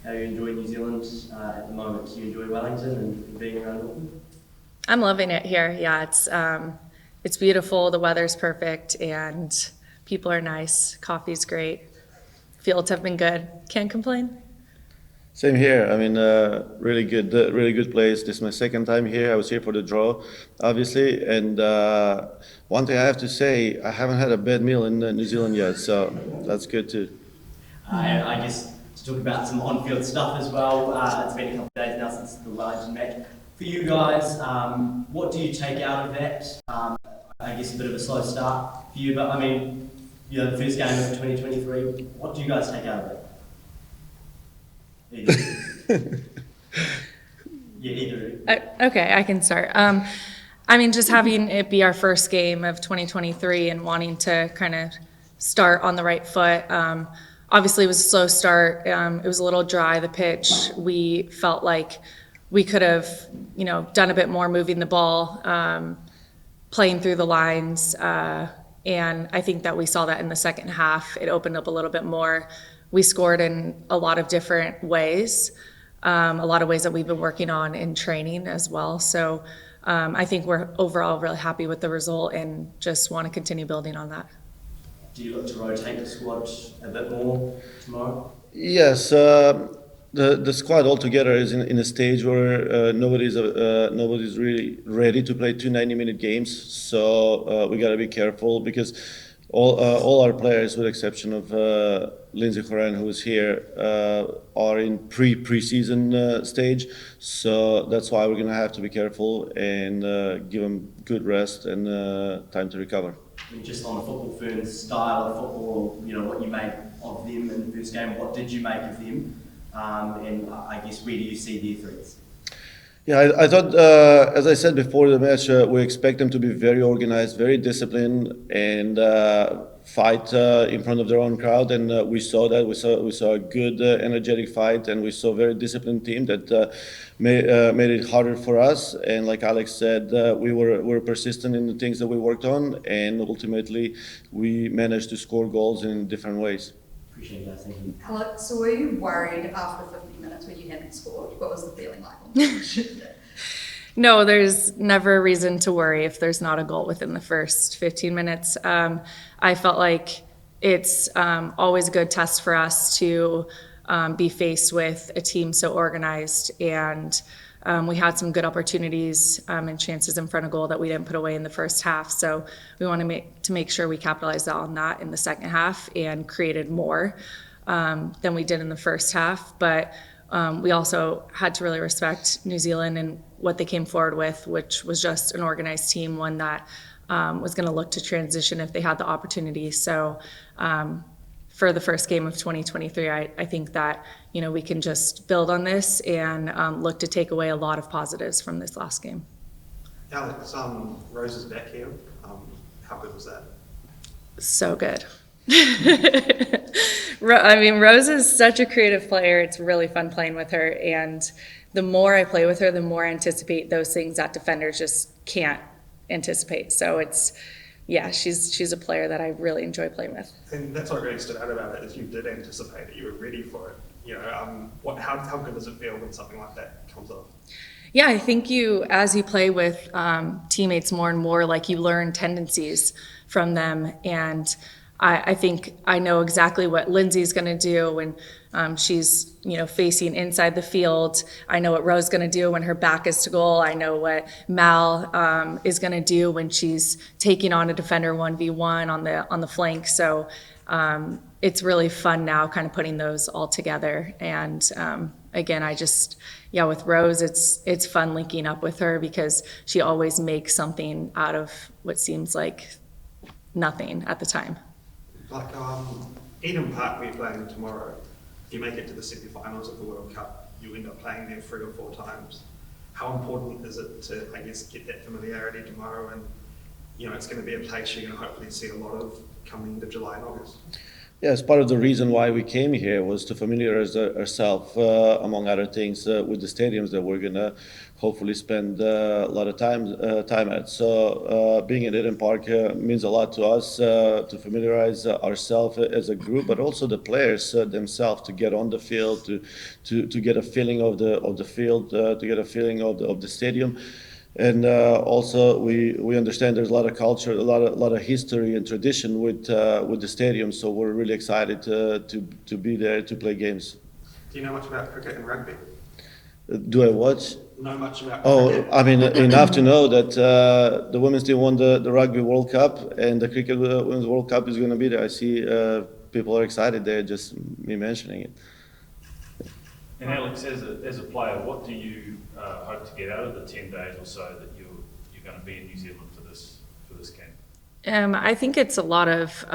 how you enjoy New Zealand at the moment. Do you enjoy Wellington and being around Auckland? I'm loving it here. Yeah, it's beautiful. The weather's perfect, and people are nice. Coffee's great. Fields have been good. Can't complain. Same here. I mean, really good place. This is my second time here. I was here for the draw, obviously. And one thing I have to say, I haven't had a bad meal in New Zealand yet, so that's good too. I guess to talk about some on-field stuff as well. It's been a couple of days now since the Wellington match. For you guys, what do you take out of that? I guess a bit of a slow start for you, but I mean, the first game of 2023. What do you guys take out of it? Either. Yeah, either. Okay, I can start. I mean, just having it be our first game of 2023 and wanting to kind of start on the right foot. Obviously, it was a slow start. It was a little dry, the pitch. We felt like we could have, done a bit more moving the ball, playing through the lines. And I think that we saw that in the second half. It opened up a little bit more. We scored in a lot of different ways, a lot of ways that we've been working on in training as well. So I think we're overall really happy with the result and just want to continue building on that. Do you look to rotate the squad a bit more tomorrow? Yes, the squad altogether is in a stage where nobody's really ready to play two 90-minute games. So we got to be careful because all our players, with the exception of Lindsay Horan, who is here, are in pre-season stage. So that's why we're going to have to be careful and give them good rest and time to recover. And just on the football Ferns style of football, what you made of them in the first game, what did you make of them? And I guess where do you see their threats? Yeah, I thought, as I said before the match, we expect them to be very organized, very disciplined, and fight in front of their own crowd. And we saw that. We saw a good, energetic fight, and we saw a very disciplined team that made it harder for us. And like Alex said, we were persistent in the things that we worked on, and ultimately we managed to score goals in different ways. Appreciate that. Thank you. Alex, so were you worried after 50 minutes when you hadn't scored? What was the feeling like on the pitch? No, there's never a reason to worry if there's not a goal within the first 15 minutes. I felt like it's always a good test for us to be faced with a team so organized, and we had some good opportunities and chances in front of goal that we didn't put away in the first half. So we want to make sure we capitalized on that in the second half and created more than we did in the first half. But we also had to really respect New Zealand and what they came forward with, which was just an organized team, one that was going to look to transition if they had the opportunity. So for the first game of 2023, I think that we can just build on this and look to take away a lot of positives from this last game. Alex, Rose is back here. How good was that? So good. I mean, Rose is such a creative player. It's really fun playing with her, and the more I play with her, the more I anticipate those things that defenders just can't anticipate. So she's a player that I really enjoy playing with. And that's what really stood out about it, is you did anticipate it, you were ready for it. How good does it feel when something like that comes off? Yeah, I think as you play with teammates more and more, like you learn tendencies from them, and I think I know exactly what Lindsay's going to do when she's facing inside the field. I know what Rose's going to do when her back is to goal. I know what Mal is going to do when she's taking on a defender 1v1 on the flank. So it's really fun now, kind of putting those all together. And again, with Rose, it's fun linking up with her because she always makes something out of what seems like nothing at the time. Like Eden Park, where you're playing tomorrow, if you make it to the semi-finals of the World Cup, you end up playing there 3 or 4 times. How important is it to, get that familiarity tomorrow? And, it's going to be a place you're going to hopefully see a lot of coming into July and August. Yes, part of the reason why we came here was to familiarize ourselves, among other things, with the stadiums that we're gonna hopefully spend a lot of time at. So being at Eden Park means a lot to us, to familiarize ourselves as a group, but also the players themselves to get on the field, to get a feeling of the field, to get a feeling of the stadium. And also, we understand there's a lot of culture, a lot of history and tradition with the stadium. So we're really excited to be there to play games. Do you know much about cricket and rugby? Do I watch? Know much about Oh, cricket? I mean, enough to know that the women's team won the Rugby World Cup, and the Cricket Women's World Cup is going to be there. I see people are excited there, just me mentioning it. And Alex, as a player, what do you hope to get out of the 10 days or so that you're going to be in New Zealand for this camp? I think it's a lot of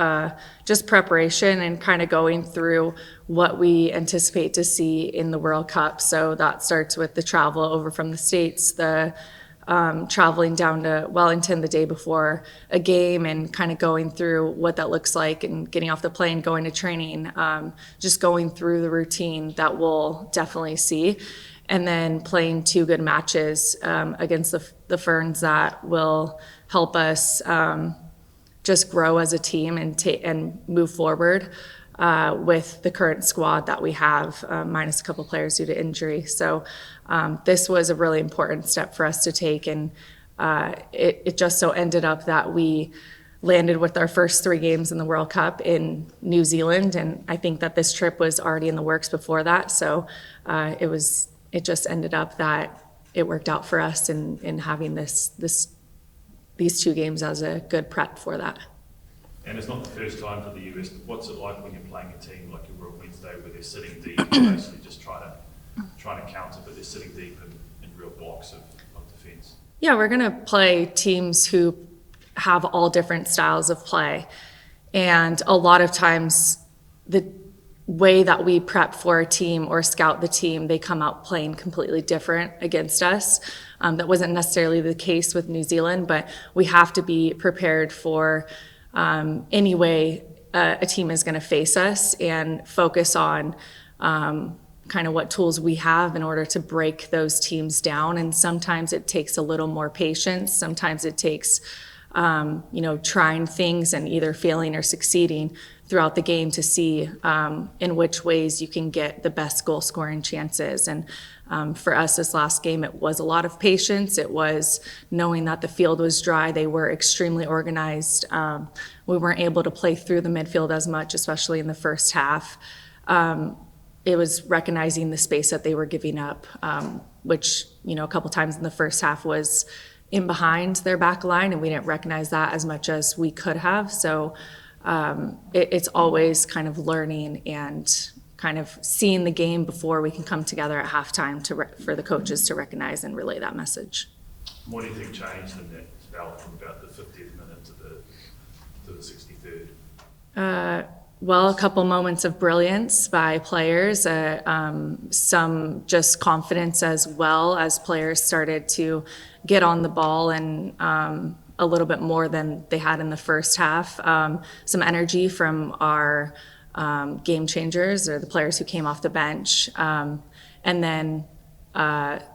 just preparation and kind of going through what we anticipate to see in the World Cup. So that starts with the travel over from the States, the traveling down to Wellington the day before a game and kind of going through what that looks like and getting off the plane, going to training, just going through the routine that we'll definitely see. And then playing 2 good matches against the Ferns that will help us just grow as a team and move forward with the current squad that we have, minus a couple players due to injury. So this was a really important step for us to take, and it just so ended up that we landed with our first 3 games in the World Cup in New Zealand, and I think that this trip was already in the works before that. So it just ended up that it worked out for us in having these 2 games as a good prep for that. And it's not the first time for the US, but what's it like when you're playing a team like you were on Wednesday where they're sitting deep, basically just trying to counter, but they're sitting deep in real blocks of defence? Yeah, we're going to play teams who have all different styles of play. And a lot of times the way that we prep for a team or scout the team, they come out playing completely different against us. That wasn't necessarily the case with New Zealand, but we have to be prepared for any way a team is going to face us and focus on kind of what tools we have in order to break those teams down. And sometimes it takes a little more patience. Sometimes it takes trying things and either failing or succeeding throughout the game to see in which ways you can get the best goal scoring chances. And for us this last game, it was a lot of patience. It was knowing that the field was dry. They were extremely organized. We weren't able to play through the midfield as much, especially in the first half. It was recognizing the space that they were giving up, which, a couple times in the first half was in behind their back line, and we didn't recognize that as much as we could have. So it's always kind of learning and kind of seeing the game before we can come together at halftime for the coaches to recognize and relay that message. What do you think changed in that spell from about the 50th minute to the 63rd? Well, a couple moments of brilliance by players, some just confidence as well as players started to get on the ball and a little bit more than they had in the first half. Some energy from our game changers or the players who came off the bench. And then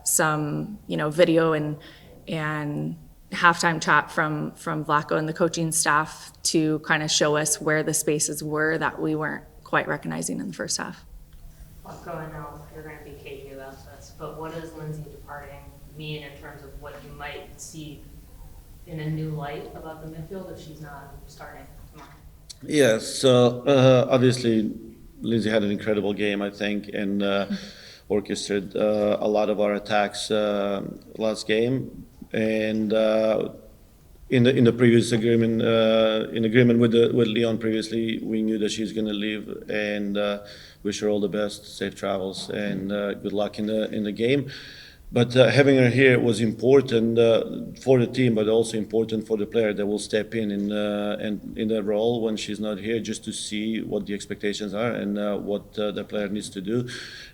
some, video and halftime chat from Vlatko and the coaching staff to kind of show us where the spaces were that we weren't quite recognizing in the first half. Vlatko, I know you're going to be cagey about this, but what does Lindsay departing mean in terms of what you might see in a new light about the midfield if she's not starting tomorrow? Yes, so obviously Lindsay had an incredible game, I think, and orchestrated a lot of our attacks last game. And in the previous agreement, in agreement with Leon previously, we knew that she's going to leave, and wish her all the best, safe travels, and good luck in the game. But having her here was important for the team, but also important for the player that will step in that role when she's not here, just to see what the expectations are and what the player needs to do.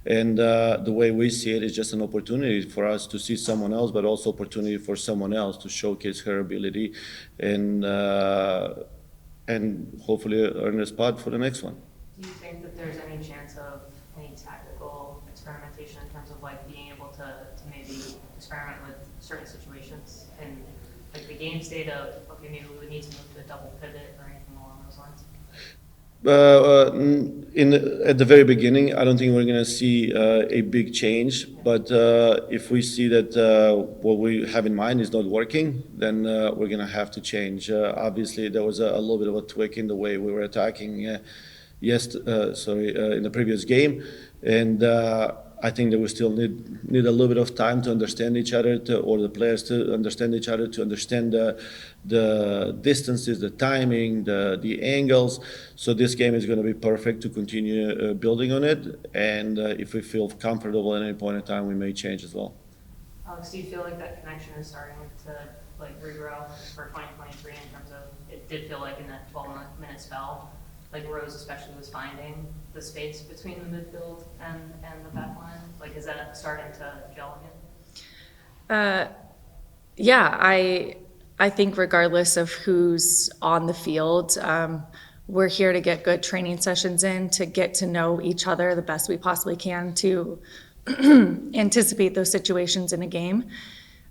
And the way we see it is just an opportunity for us to see someone else, but also opportunity for someone else to showcase her ability and hopefully earn a spot for the next one. Do you think that there's any chance of any tactical experimentation in terms of like being able to maybe experiment with certain situations and like the game state of, okay, maybe we would need to move to a double pivot or anything along those lines? At the very beginning, I don't think we're going to see a big change. But if we see that what we have in mind is not working, then we're going to have to change. Obviously, there was a little bit of a tweak in the way we were attacking in the previous game, and I think that we still need a little bit of time to understand each other, or the players to understand each other, to understand the distances, the timing, the angles. So this game is going to be perfect to continue building on it. And if we feel comfortable at any point in time, we may change as well. Alex, do you feel like that connection is starting to like regrow for 2023 in terms of, it did feel like in that 12-minute spell, like Rose especially was finding the space between the midfield and the back line? Like, is that starting to gel again? Yeah, I think regardless of who's on the field, we're here to get good training sessions in, to get to know each other the best we possibly can, to anticipate those situations in a game.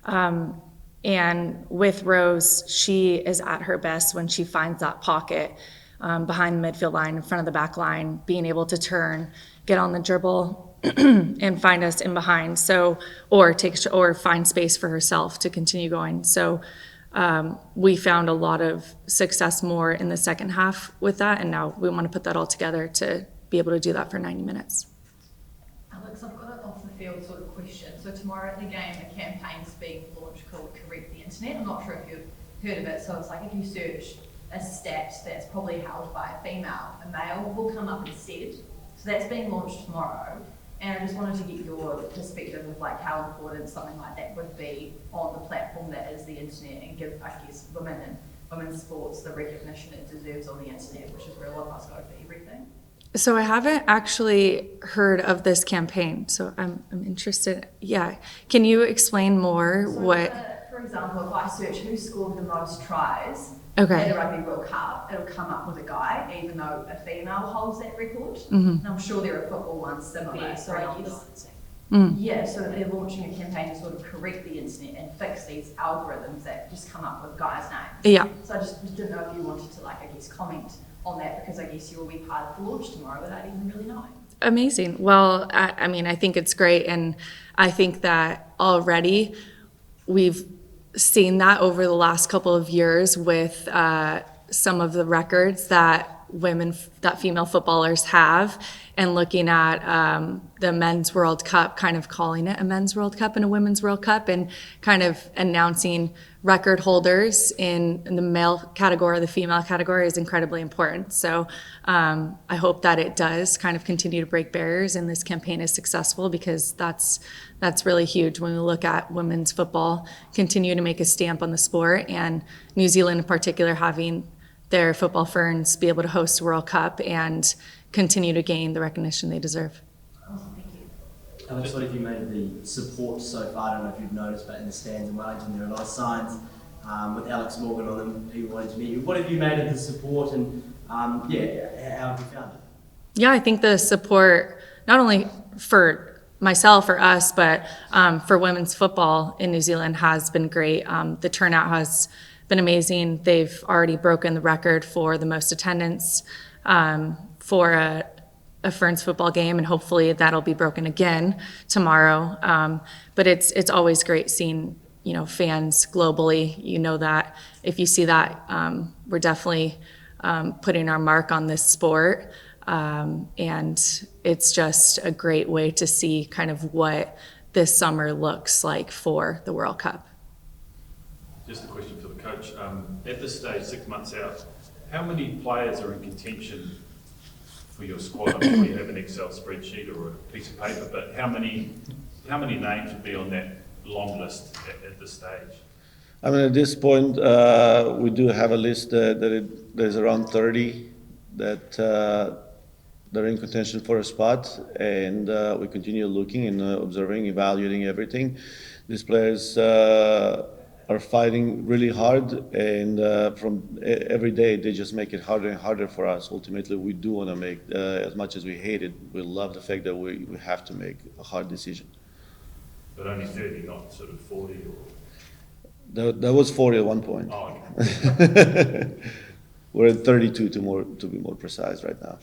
And with Rose, she is at her best when she finds that pocket behind the midfield line, in front of the back line, being able to turn, get on the dribble, and find us in behind. So, or find space for herself to continue going. So, we found a lot of success more in the second half with that, and now we want to put that all together to be able to do that for 90 minutes. Alex, I've got an off the field sort of question. So tomorrow at the game, a campaign's being launched called Correct the Internet. I'm not sure if you've heard of it. So it's like if you search a stat that's probably held by a female, a male will come up instead. So that's being launched tomorrow. And I just wanted to get your perspective of like how important something like that would be on the platform that is the internet, and give, I guess, women and women's sports the recognition it deserves on the internet, which is where a lot of us go for everything. So I haven't actually heard of this campaign, so I'm interested. Yeah, can you explain more For example, if I search who scored the most tries Okay. at the Rugby World Cup, it'll come up with a guy, even though a female holds that record. Mhm. And I'm sure there are football ones similar. So I guess, Mm. yeah, so they're launching a campaign to sort of correct the internet and fix these algorithms that just come up with guys' names. Yeah. So I just didn't know if you wanted to, like, I guess, comment on that, because I guess you'll be part of the launch tomorrow without even really knowing. Amazing. Well, I mean, I think it's great, and I think that already we've seen that over the last couple of years with some of the records that female footballers have, and looking at the Men's World Cup, kind of calling it a Men's World Cup and a Women's World Cup, and kind of announcing record holders in the male category, the female category is incredibly important. So I hope that it does kind of continue to break barriers and this campaign is successful, because that's really huge when we look at women's football continue to make a stamp on the sport, and New Zealand in particular having their football ferns be able to host a World Cup and continue to gain the recognition they deserve. Awesome, thank you. Alex, what have you made of the support so far? I don't know if you've noticed, but in the stands in Wellington, there are a lot of signs with Alex Morgan on them, people wanting to meet you. What have you made of the support, and how have you found it? Yeah, I think the support, not only for myself or us, but for women's football in New Zealand has been great. The turnout has been amazing. They've already broken the record for the most attendance for a Ferns football game, and hopefully that'll be broken again tomorrow. But it's always great seeing fans globally. You know that if you see that, we're definitely putting our mark on this sport, and it's just a great way to see kind of what this summer looks like for the World Cup. Just a question for the coach. At this stage, 6 months out, how many players are in contention for your squad? I'm sure you have an Excel spreadsheet or a piece of paper, but how many names would be on that long list at this stage? I mean, at this point, we do have a list there's around 30 that are in contention for a spot, and we continue looking and observing, evaluating everything. These players are fighting really hard, and every day they just make it harder and harder for us. Ultimately, we do want to make, as much as we hate it, we love the fact that we have to make a hard decision. But only 30, not sort of 40 or... That was 40 at one point. Oh, okay. We're at 32 to be more precise right now.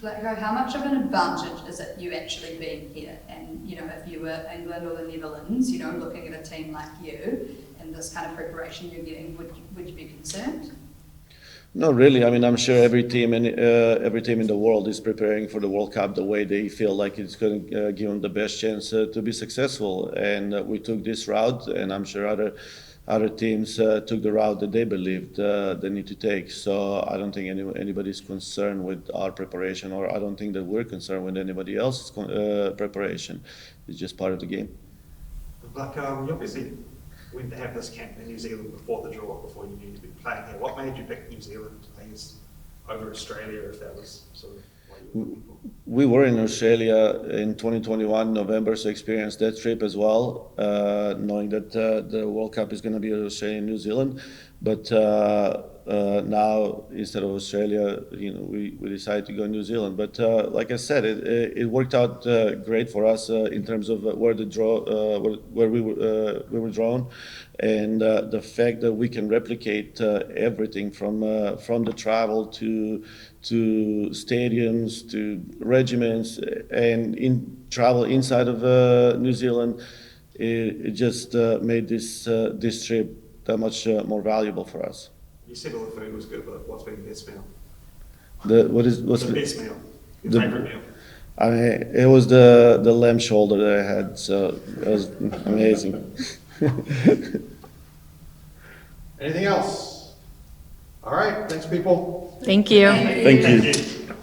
Vlatko, how much of an advantage is it you actually being here? And, you know, if you were England or the Netherlands, you know, looking at a team like you and this kind of preparation you're getting, would you be concerned? No, really. I mean, I'm sure every team in the world is preparing for the World Cup the way they feel like it's going to give them the best chance to be successful. And we took this route, and I'm sure other teams took the route that they believed they need to take. So I don't think anybody's concerned with our preparation, or I don't think that we're concerned with anybody else's preparation. It's just part of the game. Like, you obviously went to have this camp in New Zealand before the draw, before you knew to be playing here. What made you pick New Zealand, I guess, over Australia, if that was sort of what you were looking for? We were in Australia in 2021, November, so experienced that trip as well, knowing that the World Cup is going to be in Australia and New Zealand. But now, instead of Australia, you know, we decided to go New Zealand. But like I said, it worked out great for us in terms of where we were drawn, and the fact that we can replicate everything from the travel to stadiums to regiments and travel inside of New Zealand, it just made this trip that much more valuable for us. You said all the food was good, but what's been the best meal? What's the best meal? Your favourite meal? I mean, it was the lamb shoulder that I had, so it was amazing. Anything else? All right, thanks, people. Thank you. Thank you.